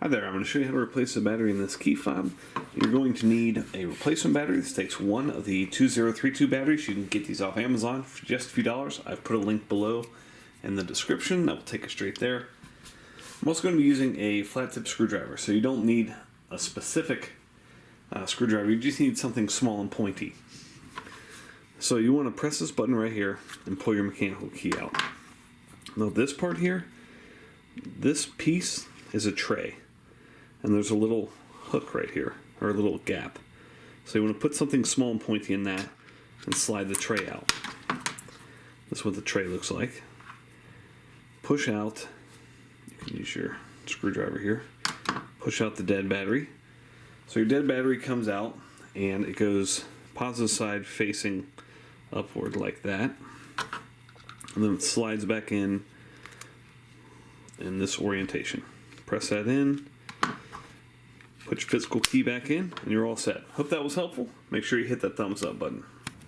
Hi there, I'm going to show you how to replace the battery in this key fob. You're going to need a replacement battery. This takes one of the 2032 batteries. You can get these off Amazon for just a few dollars. I've put a link below in the description that will take us straight there. I'm also going to be using a flat tip screwdriver, so you don't need a specific screwdriver, you just need something small and pointy. So you want to press this button right here and pull your mechanical key out. Now this part here, this piece is a tray. And there's a little hook right here, or a little gap. So you want to put something small and pointy in that and slide the tray out. This is what the tray looks like. Push out, you can use your screwdriver here, push out the dead battery. So your dead battery comes out and it goes positive side facing upward like that. And then it slides back in this orientation. Press that in. Put your physical key back in, and you're all set. Hope that was helpful. Make sure you hit that thumbs up button.